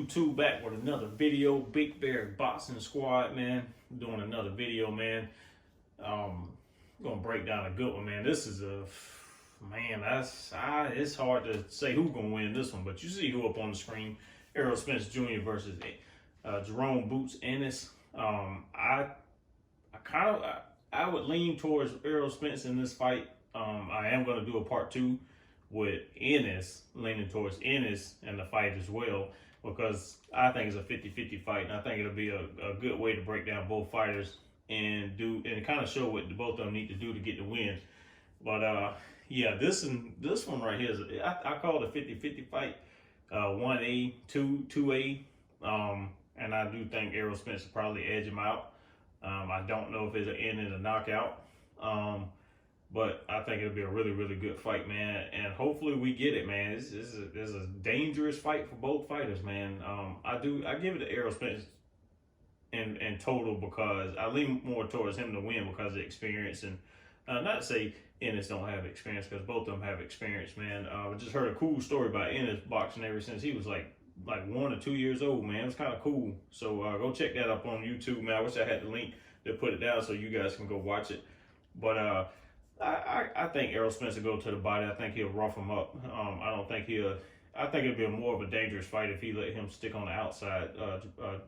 YouTube, back with another video. Big Bear Boxing Squad, man. Doing another video, man. Gonna break down a good one, man. This is it's hard to say who's gonna win this one, but you see who up on the screen. ErrolSpence Jr. versus Jeron Boots Ennis. I would lean towards ErrolSpence in this fight. I am gonna do a part 2 with Ennis, leaning towards Ennis in the fight as well, because I think it's a 50-50 fight, and I think it'll be a good way to break down both fighters and kind of show what both of them need to do to get the win. But yeah, this one right here is I call it a 50-50 fight, 1A, 2A, and I do think ErrolSpence will probably edge him out. I don't know if it's an end and a knockout. But I think it'll be a really, really good fight, man. And hopefully we get it, man. This is a dangerous fight for both fighters, man. I give it to ErrolSpence in total, because I lean more towards him to win because of experience. And not to say Ennis don't have experience, because both of them have experience, man. I just heard a cool story about Ennis boxing ever since he was like 1 or 2 years old, man. It was kind of cool. So go check that up on YouTube, man. I wish I had the link to put it down so you guys can go watch it. But I think ErrolSpence will go to the body. I think he'll rough him up. I think it'll be more of a dangerous fight if he let him stick on the outside.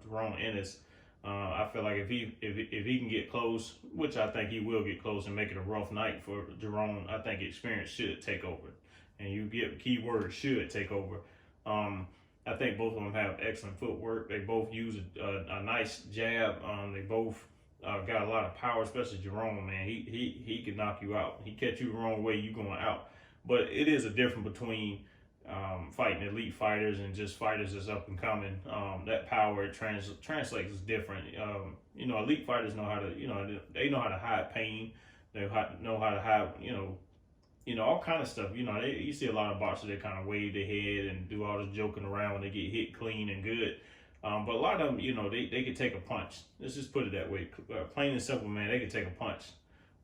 JeronEnnis. I feel like if he can get close, which I think he will get close and make it a rough night for Jeron, I think experience should take over. And you get keyword should take over. I think both of them have excellent footwork. They both use a nice jab. They both got a lot of power, especially Jeron, man. He can knock you out. He catch you the wrong way, you going out. But it is a difference between fighting elite fighters and just fighters that's up and coming. That power translates is different. Elite fighters know how to, they know how to hide pain. They know how to hide, all kind of stuff. You see a lot of boxers that kind of wave their head and do all this joking around when they get hit clean and good. But a lot of them, they could take a punch. Let's just put it that way. Plain and simple, man, they could take a punch.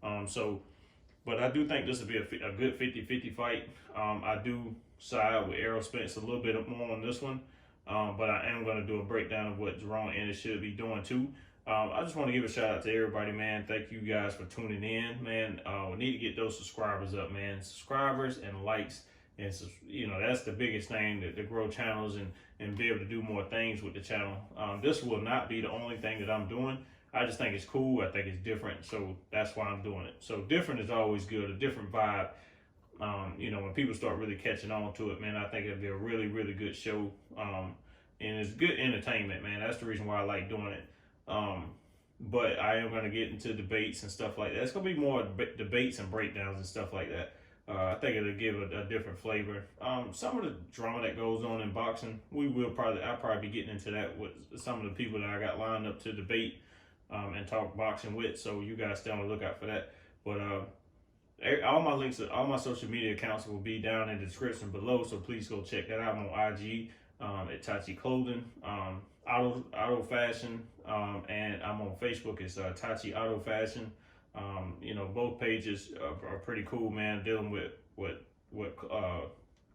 But I do think this will be a good 50-50 fight. I do side with ErrolSpence a little bit more on this one. But I am going to do a breakdown of what JeronEnnis should be doing too. I just want to give a shout out to everybody, man. Thank you guys for tuning in, man. We need to get those subscribers up, man. Subscribers and likes. And so, that's the biggest thing, to grow channels and be able to do more things with the channel. This will not be the only thing that I'm doing. I just think it's cool. I think it's different. So that's why I'm doing it. So different is always good, a different vibe. When people start really catching on to it, man, I think it'll be a really, really good show. And it's good entertainment, man. That's the reason why I like doing it. But I am going to get into debates and stuff like that. It's going to be more debates and breakdowns and stuff like that. I think it'll give a different flavor. Some of the drama that goes on in boxing, I'll probably be getting into that with some of the people that I got lined up to debate and talk boxing with. So you guys stay on the lookout for that. But all my links, all my social media accounts will be down in the description below. So please go check that out. I'm on IG at Tachi Clothing, Auto Fashion, and I'm on Facebook. It's Tachi Auto Fashion. Both pages are pretty cool, man, dealing with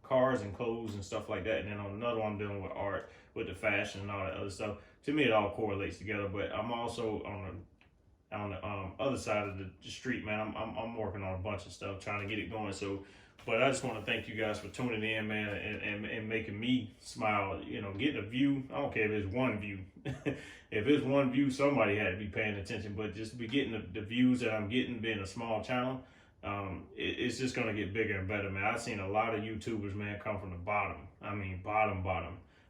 cars and clothes and stuff like that. And then on another one, I'm dealing with art, with the fashion and all that other stuff. To me, it all correlates together. But I'm also on the other side of the street, man. I'm working on a bunch of stuff, trying to get it going. So, but I just want to thank you guys for tuning in, man, and making me smile. Getting a view. I don't care if it's one view. If it's one view, somebody had to be paying attention. But just be getting the views that I'm getting, being a small channel, it's just gonna get bigger and better, man. I've seen a lot of YouTubers, man, come from the bottom. I mean, bottom.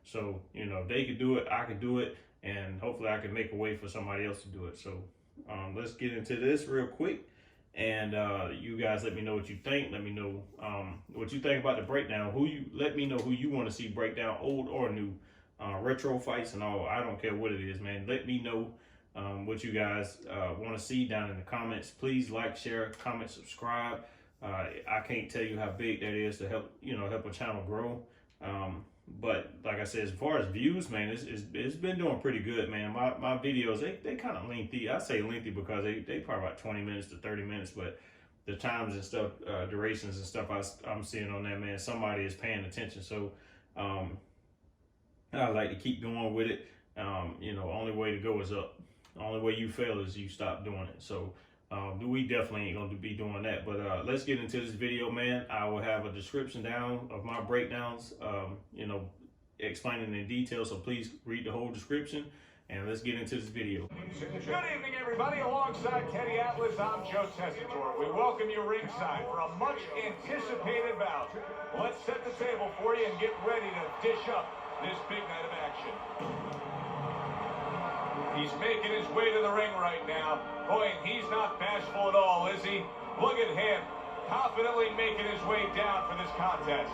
So if they could do it, I could do it, and hopefully I can make a way for somebody else to do it. So let's get into this real quick. And you guys let me know what you think. Let me know what you think about the breakdown. Let me know who you want to see break down, old or new, retro fights and all. I don't care what it is, man. Let me know what you guys want to see down in the comments. Please like, share, comment, subscribe. I can't tell you how big that is to help a channel grow. But like I said, as far as views, man, it's been doing pretty good, man. My videos, they kind of lengthy. I say lengthy because they probably about 20 minutes to 30 minutes, but the times and stuff, durations and stuff I'm seeing on that, man, somebody is paying attention. So I like to keep going with it. You know, only way to go is up. The only way you fail is you stop doing it. So we definitely ain't going to be doing that. But let's get into this video, man. I will have a description down of my breakdowns, you know, explaining in detail. So please read the whole description. And let's get into this video. Good evening, everybody. Alongside Teddy Atlas, I'm Joe Tessitore. We welcome you ringside for a much-anticipated bout. Let's set the table for you and get ready to dish up this big night of action. He's making his way to the ring right now. Boy, and he's not bashful at all, is he? Look at him, confidently making his way down for this contest.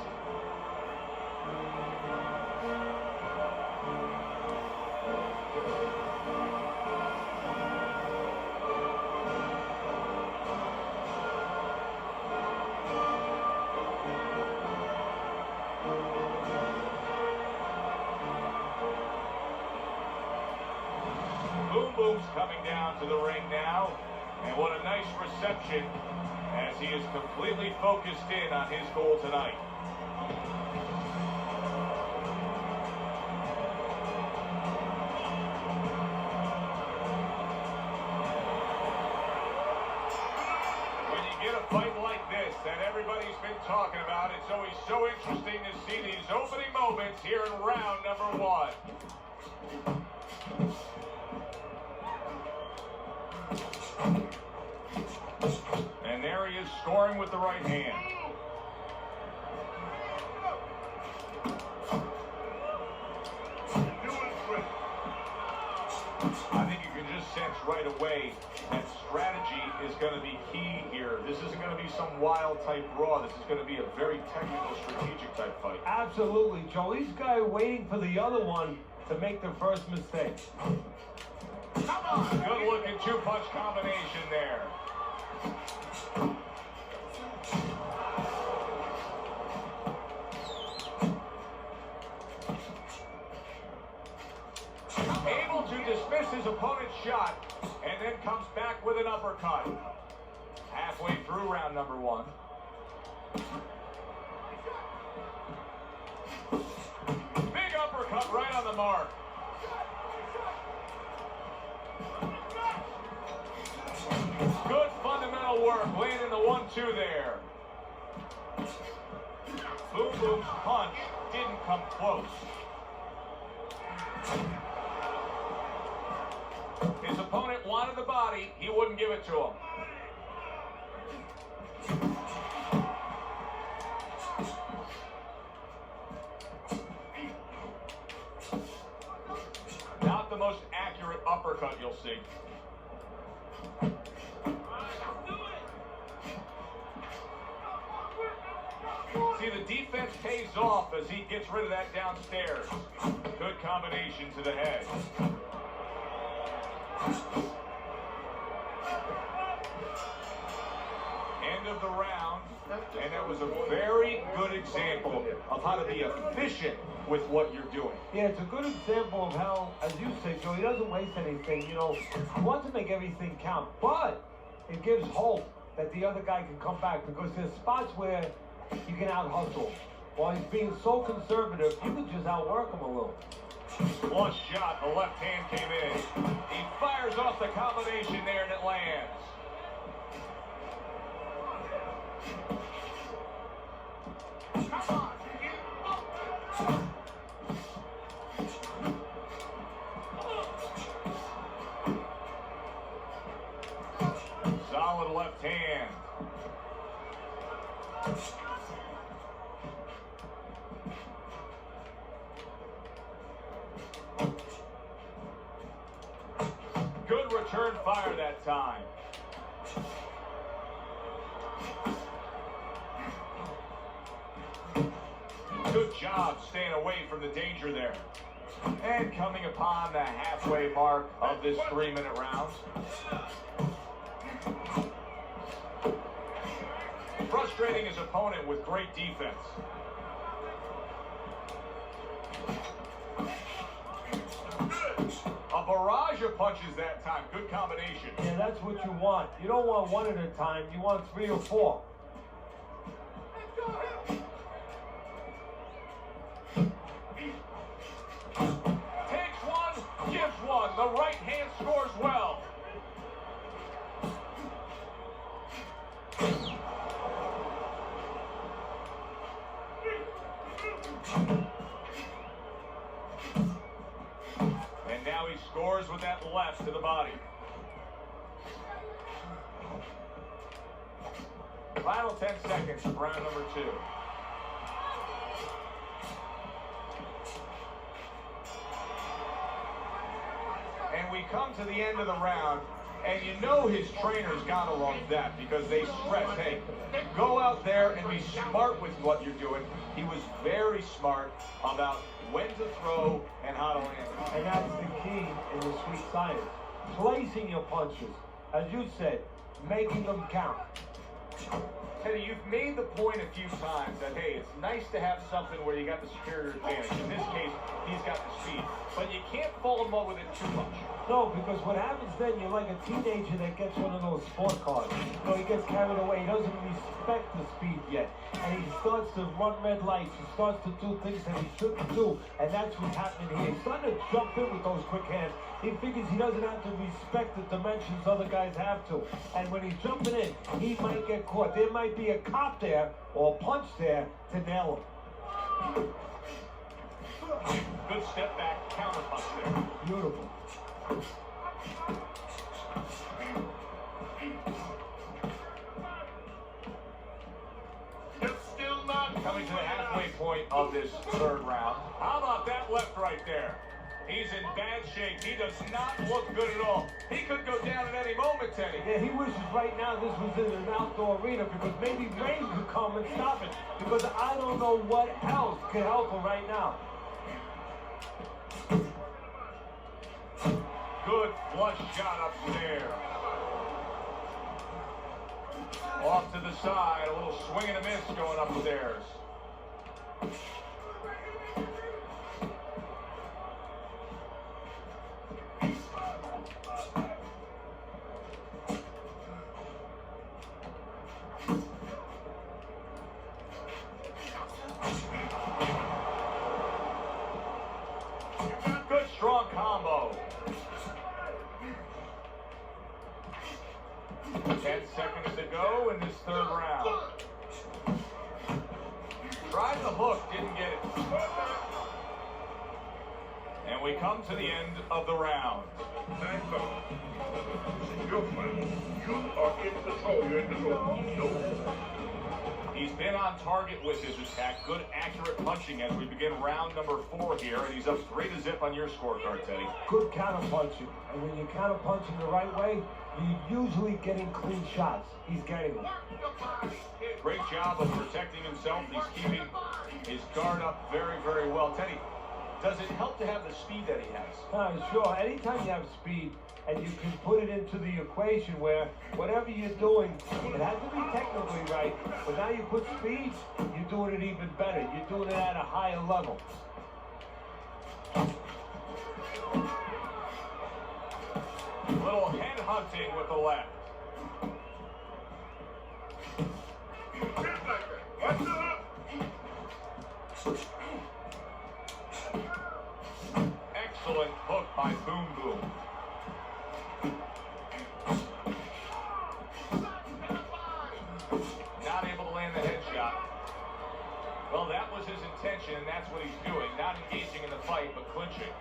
Boom Boom's coming down to the ring now, and what a nice reception as he is completely focused in on his goal tonight. When you get a fight like this that everybody's been talking about, it's always so interesting to see these opening moments here in round number 1. And there he is scoring with the right hand. I think you can just sense right away that strategy is going to be key here. This isn't going to be some wild type brawl. This is going to be a very technical, strategic type fight. Absolutely, Joe. Each guy waiting for the other one to make the first mistake. Come on! Good looking two-punch combination there. Able to dismiss his opponent's shot and then comes back with an uppercut. Halfway through round number 1. Big uppercut right on the mark. Good fundamental work, landing the 1-2 there. Boom Boom's punch didn't come close. His opponent wanted the body, he wouldn't give it to him. Not the most accurate uppercut you'll see. See, the defense pays off as he gets rid of that downstairs. Good combination to the head. End of the round, and that was a very good example of how to be efficient with what you're doing. Yeah, it's a good example of how, as you say, Joe, he doesn't waste anything. You know, he wants to make everything count, but it gives hope that the other guy can come back, because there's spots where you can out-hustle. While he's being so conservative, you can just outwork him a little. Flush shot, the left hand came in. He fires off the combination there and it lands. Solid left hand. Good return fire that time. Good job staying away from the danger there. And coming upon the halfway mark of this 3-minute round. Frustrating his opponent with great defense. A barrage of punches that time. Good combination. Yeah, that's what you want. You don't want one at a time. You want 3 or 4. now he scores with that left to the body. Final 10 seconds of round number 2. And we come to the end of the round, and you know his trainers got along that because they stress, hey, go out there and be smart with what you're doing. He was very smart about when to throw and how to land it. And that's the key in the sweet science. Placing your punches. As you said, making them count. Teddy, you've made the point a few times that, hey, it's nice to have something where you got the superior advantage. In this case, he's got the speed. But you can't fall in love with it too much. No, because what happens then, you're like a teenager that gets one of those sport cars. You know, he gets carried away. He doesn't respect the speed yet. And he starts to run red lights. He starts to do things that he shouldn't do. And that's what's happening here. He's starting to jump in with those quick hands. He figures he doesn't have to respect the dimensions other guys have to. And when he's jumping in, he might get caught. There might be a cop there or a punch there to nail him. Good step back, counter punch there. Beautiful. Still not coming to the halfway point of this third round. How about that left right there? He's in bad shape. He does not look good at all. He could go down at any moment, Teddy. Yeah, he wishes right now this was in an outdoor arena because maybe rain could come and stop it. Because I don't know what else could help him right now. Good flush shot upstairs. Off to the side, a little swing and a miss going upstairs. Good strong combo. 10 seconds to go in this third round. Tried the hook, didn't get it. And we come to the end of the round. You are in control. You're in control. He's been on target with his attack. Good, accurate punching as we begin round number 4 here. And he's up 3-0 on your scorecard, Teddy. Good counter punching. And when you counter punching the right way, you're usually getting clean shots. He's getting them. Great job of protecting himself. He's keeping his guard up very, very well. Teddy, does it help to have the speed that he has? Sure. Anytime you have speed and you can put it into the equation where whatever you're doing, it has to be technically right, but now you put speed, you're doing it even better. You're doing it at a higher level. Little head hunting with the left. Excellent hook by Boom Boom. Not able to land the headshot. Well, that was his intention, and that's what he's doing. Not engaging in the fight, but clinching.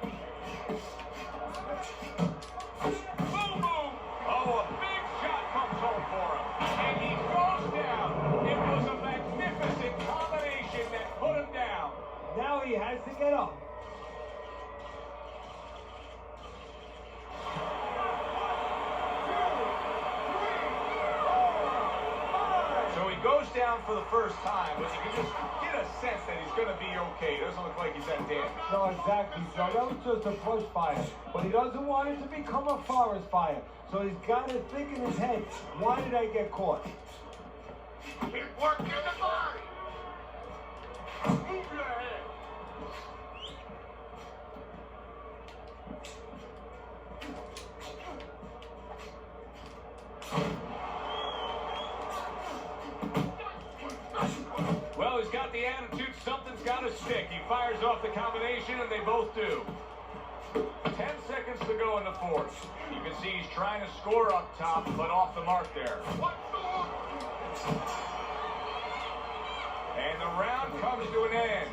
Boom, boom! Oh, a big shot comes home for him. And he goes down. It was a magnificent combination that put him down. Now he has to get up. So he goes down for the first time, but you can just get a sense that he's going to be okay. It doesn't look like he's that damaged. No, exactly, Joe. That was just a brush fire. But he doesn't want it to become a forest fire. So he's got to think in his head, why did I get caught? Keep working the body. Move your head. Well, he's got the attitude. Something's got to stick. He fires off the combination, and they both do. 10 seconds to go in the fourth. You can see he's trying to score up top, but off the mark there. And the round comes to an end.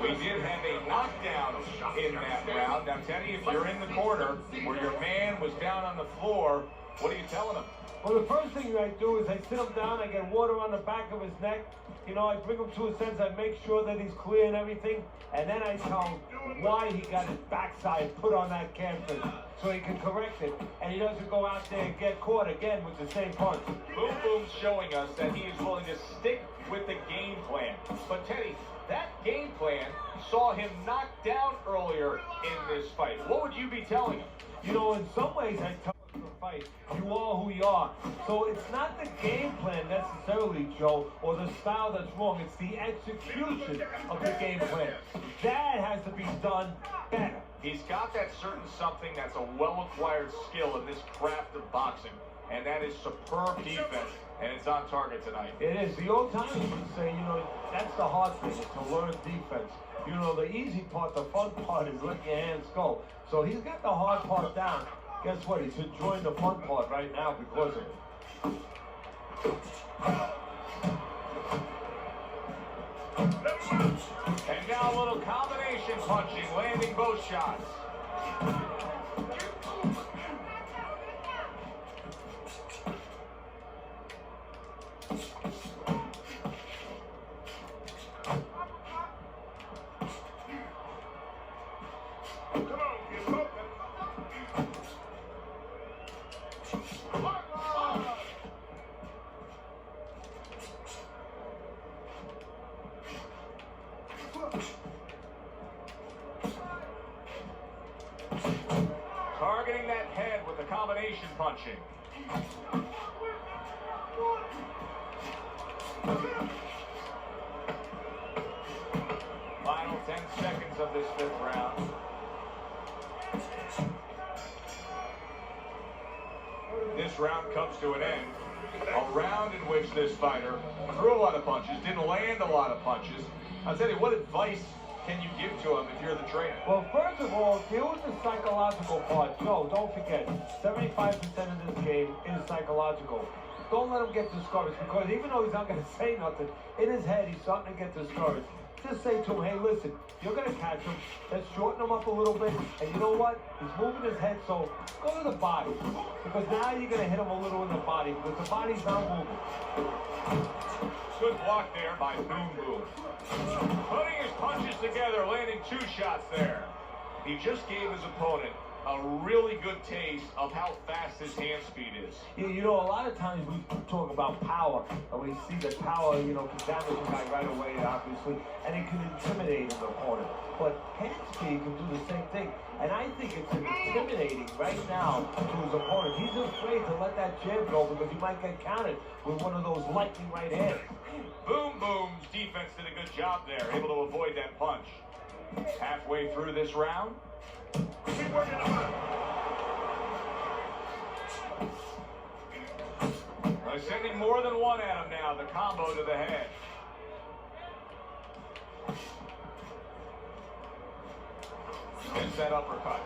We did have a knockdown in that round. Now, Teddy, if you're in the corner where your man was down on the floor, what are you telling him? Well, the first thing I do is I sit him down, I get water on the back of his neck. You know, I bring him to a sense, I make sure that he's clear and everything. And then I tell him why he got his backside put on that canvas so he can correct it. And he doesn't go out there and get caught again with the same punch. Boom Boom's showing us that he is willing to stick with the game plan. But Teddy, that game plan saw him knocked down earlier in this fight. What would you be telling him? You know, in some ways, I tell him to fight. You are who you are. So it's not the game plan necessarily, Joe, or the style that's wrong. It's the execution of the game plan. That has to be done better. He's got that certain something that's a well-acquired skill in this craft of boxing, and that is superb defense, and it's on target tonight. It is. The old timers would say, you know, that's the hard thing, is to learn defense. You know, the easy part, the fun part is letting your hands go. So he's got the hard part down. Guess what? He's enjoying the fun part right now because of it. And now a little combination punching, landing both shots. Targeting that head with the combination punching. Final 10 seconds of this fifth round. This round comes to an end. A round in which this fighter threw a lot of punches, didn't land a lot of punches. I'll tell you, what advice can you give to him if you're the trainer? Well, first of all, deal with the psychological part. No, don't forget, 75% of this game is psychological. Don't let him get discouraged, because even though he's not going to say nothing, in his head he's starting to get discouraged. Just say to him, hey, listen, you're going to catch him. Let's shorten him up a little bit. And you know what? He's moving his head, so go to the body. Because now you're going to hit him a little in the body, because the body's not moving. Good block there by Boom Boom. Putting his punches together, landing 2 shots there. He just gave his opponent a really good taste of how fast his hand speed is. Yeah, you know, a lot of times we talk about power, and we see that power, you know, can damage a guy right away, obviously, and it can intimidate an opponent. But hand speed can do the same thing, and I think it's intimidating right now to his opponent. He's afraid to let that jab go because he might get countered with one of those lightning right hands. Boom Boom's defense did a good job there, able to avoid that punch. Halfway through this round. Sending more than one at him now, the combo to the head. Gets that uppercut.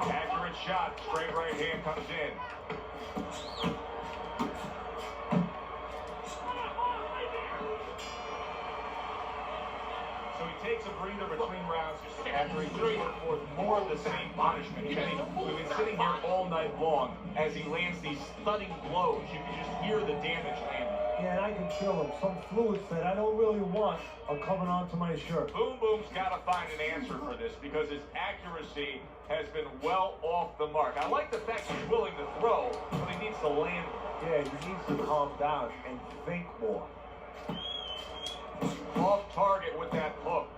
Accurate shot, straight right hand comes in. So he takes a breather between rounds after he just put forth more of the same punishment. We've been sitting here all night long as he lands these stunning blows. You can just hear the damage landing. Yeah, and I can feel them. Some fluids that I don't really want are coming onto my shirt. Boom Boom's got to find an answer for this because his accuracy has been well off the mark. I like the fact he's willing to throw, but he needs to land. Yeah, he needs to calm down and think more. Off target with that hook.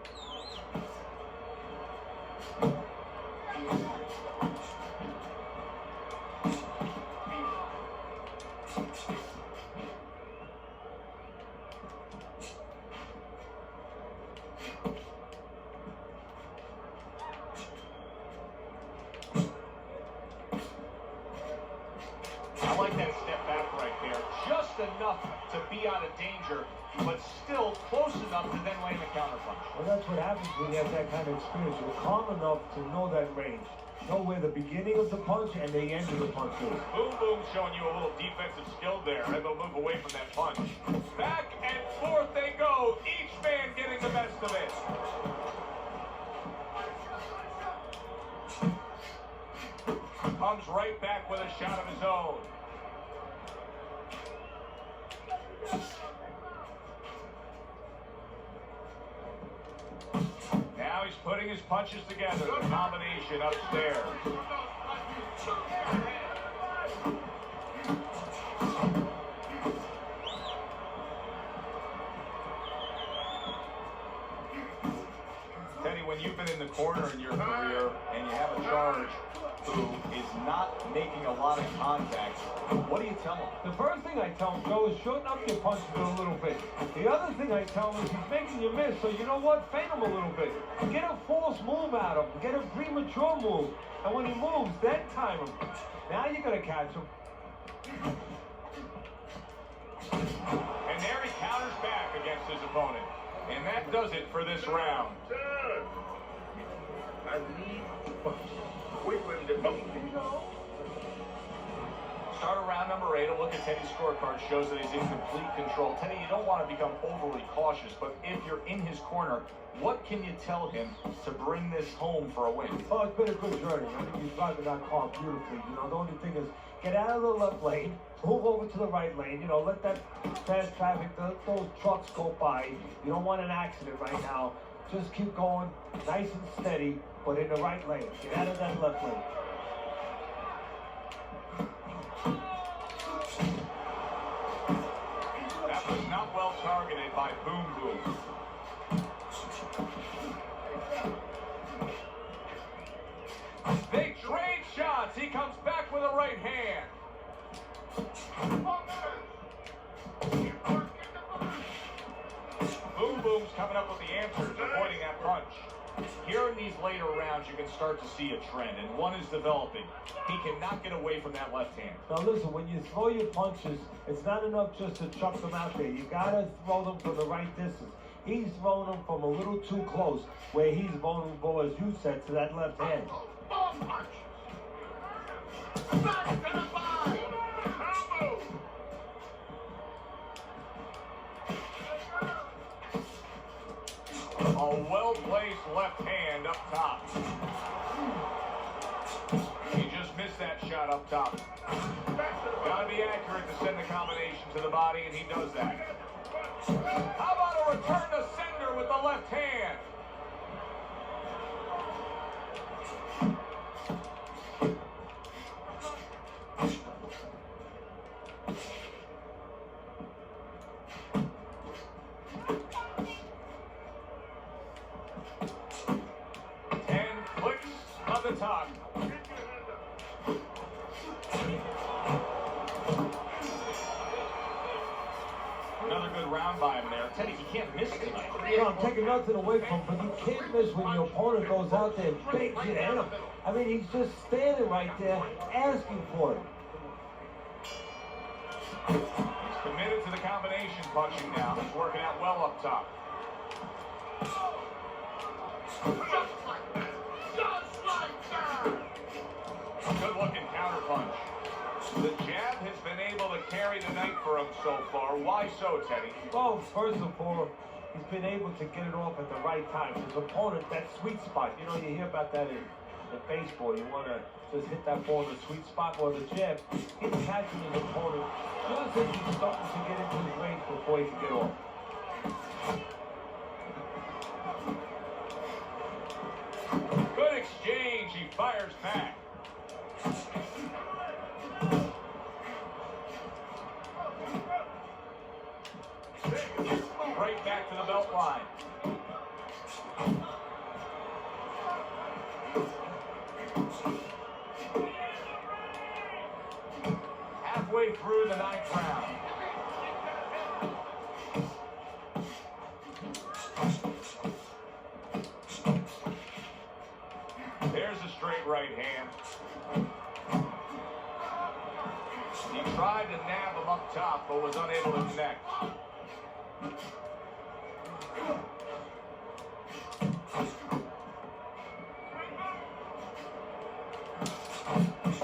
danger, but still close enough to then land a counterpunch. Well, that's what happens when you have that kind of experience. You're calm enough to know that range. Know where the beginning of the punch and the end of the punch is. Boom Boom showing you a little defensive skill there, and they'll move away from that punch. Back and forth they go, each man getting the best of it. Comes right back with a shot of his own. Now he's putting his punches together, the combination upstairs. Teddy, when you've been in the corner in your career and you have a charge who is not making a lot of contact, what do you tell him? The first thing I tell him, Joe, is shorten up your punches a little bit. The other thing I tell him is he's making you miss, so you know what? Feint him a little bit. Get a false move out of him. Get a premature move. And when he moves, then time him. Now you're going to catch him. And there he counters back against his opponent. And that does it for this round. Sir, I need wait for him to come. Start of round number 8. A look at Teddy's scorecard shows that he's in complete control. Teddy, you don't want to become overly cautious, but if you're in his corner, what can you tell him to bring this home for a win? Oh, it's been a good journey. I think he's driving that car beautifully. You know, the only thing is get out of the left lane, move over to the right lane. You know, let that fast traffic, those trucks go by. You don't want an accident right now. Just keep going, nice and steady, but in the right lane. Get out of that left lane. That was not well targeted by Boom Boom. They trade shots. He comes back with a right hand. Boom Boom's coming up with the answers, avoiding that punch. Here in these later rounds, you can start to see a trend, and one is developing. He cannot get away from that left hand. Now listen, when you throw your punches, it's not enough just to chuck them out there. You gotta throw them from the right distance. He's throwing them from a little too close, where he's vulnerable, as you said, to that left hand. A well-placed left hand up top. He just missed that shot up top. Gotta be accurate to send the combination to the body, and he does that. How about a return to sender with the left hand? The top. Another good round by him there. Teddy, he can't miss tonight. You know, I'm taking nothing away from him, but you can't miss when your opponent goes out there and begs you to hit him. I mean, he's just standing right there asking for it. He's committed to the combination punching now. He's working out well up top. Good-looking counterpunch. The jab has been able to carry the night for him so far. Why so, Teddy? Well, first of all, he's been able to get it off at the right time. His opponent, that sweet spot. You know, you hear about that in baseball. You want to just hit that ball in the sweet spot, or the jab. He's catching his opponent just as he's starting to get into his range before he can get off. Good exchange. He fires back. Right back to the belt line. Halfway through the 9th round. There's a straight right hand. He tried to nab him up top, but was unable to connect.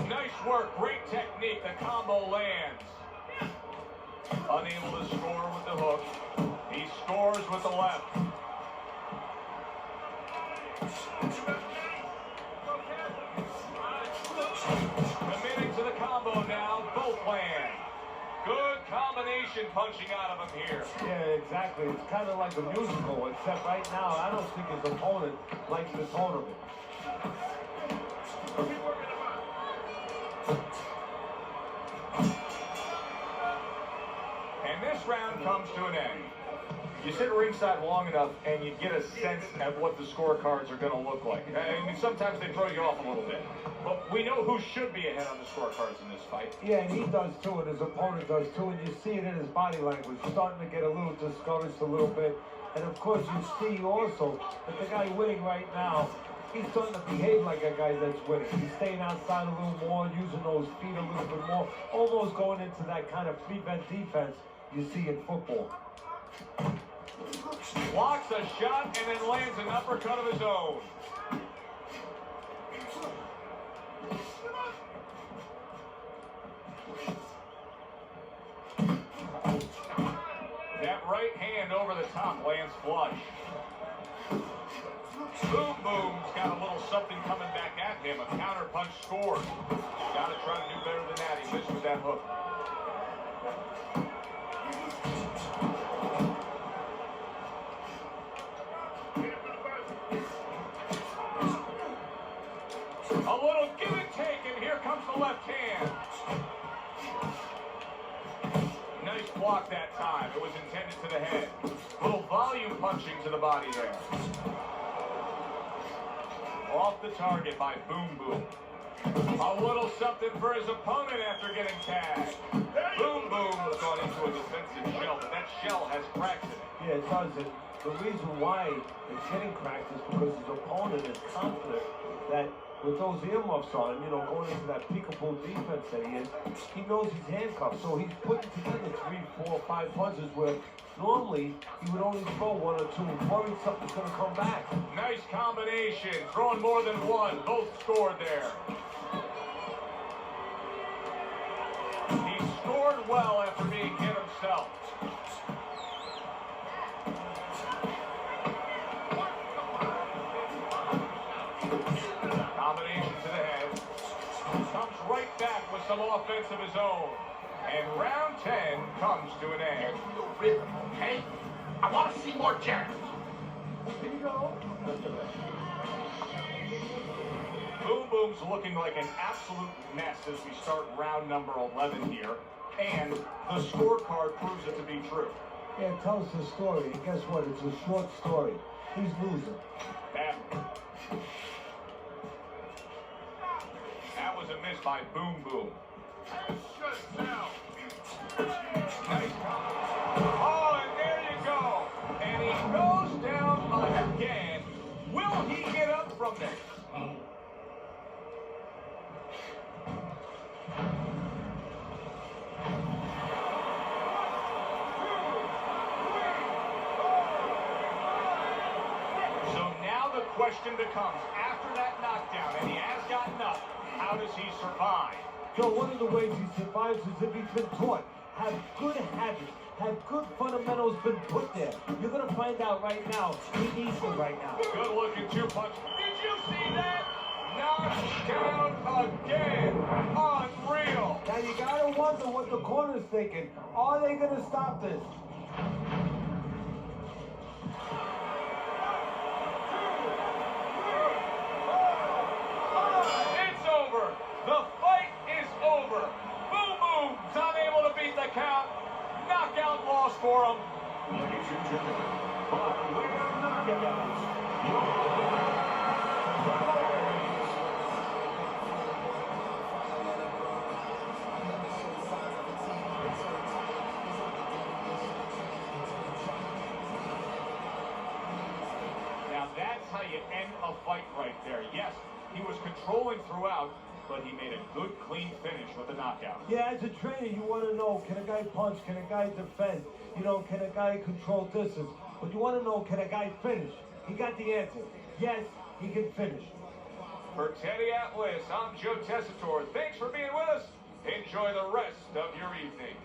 Nice work, great technique. The combo lands. Unable to score with the hook. He scores with the left. Committing to the combo now. Both land. Good combination punching out of him here. Yeah, exactly. It's kind of like a musical, except right now, I don't think his opponent likes the tone of it. And this round comes to an end. You sit ringside long enough and you get a sense of what the scorecards are going to look like. I mean, sometimes they throw you off a little bit. But we know who should be ahead on the scorecards in this fight. Yeah, and he does too, and his opponent does too, and you see it in his body language, starting to get a little discouraged a little bit. And of course, you see also that the guy winning right now, he's starting to behave like a guy that's winning. He's staying outside a little more, using those feet a little bit more, almost going into that kind of prevent defense you see in football. Blocks a shot and then lands an uppercut of his own. That right hand over the top lands flush. Boom Boom's got a little something coming back at him. A counter punch scores. Gotta try to do better than that. He missed with that hook. A little give and take, and here comes the left hand. Nice block that time. It was intended to the head. A little volume punching to the body there. Off the target by Boom Boom. A little something for his opponent after getting tagged. Boom Boom has gone into a defensive shell, but that shell has cracks in it. Yeah, it does. And the reason why it's getting cracked is because his opponent is confident that with those earmuffs on him, you know, going into that peekaboo defense that he is, he knows he's handcuffed. So he's putting together 3, 4, 5 punches where normally he would only throw 1 or 2 and worry something's going to come back. Nice combination. Throwing more than one. Both scored there. He scored well after being hit himself. Combination to the head. Comes right back with some offense of his own. And round 10 comes to an end. Rhythm, okay? I want to see more jabs. Boom Boom's looking like an absolute mess as we start round number 11 here. And the scorecard proves it to be true. Yeah, it tells the story. And guess what? It's a short story. He's losing. That was a miss by Boom Boom. Nice. Oh, and there you go. And he goes down again. Will he get up from this? So now the question becomes, after that knockdown, and he has gotten up, how does he survive? So one of the ways he survives is if he's been taught. Have good habits. Have good fundamentals been put there. You're going to find out right now. He needs them right now. Good looking 2-punch. Did you see that? Knocked down again. Unreal. Now you got to wonder what the corner's thinking. Are they going to stop this? It's over. The fight is over. Boom Boom's unable to beat the count. Knockout loss for him. Ladies and gentlemen, by way of knockout, Now that's how you end a fight right there. Yes, He was controlling throughout, but he made a good, clean finish with the knockout. Yeah, as a trainer, you want to know, can a guy punch? Can a guy defend? You know, can a guy control distance? But you want to know, can a guy finish? He got the answer. Yes, he can finish. For Teddy Atlas, I'm Joe Tessitore. Thanks for being with us. Enjoy the rest of your evening.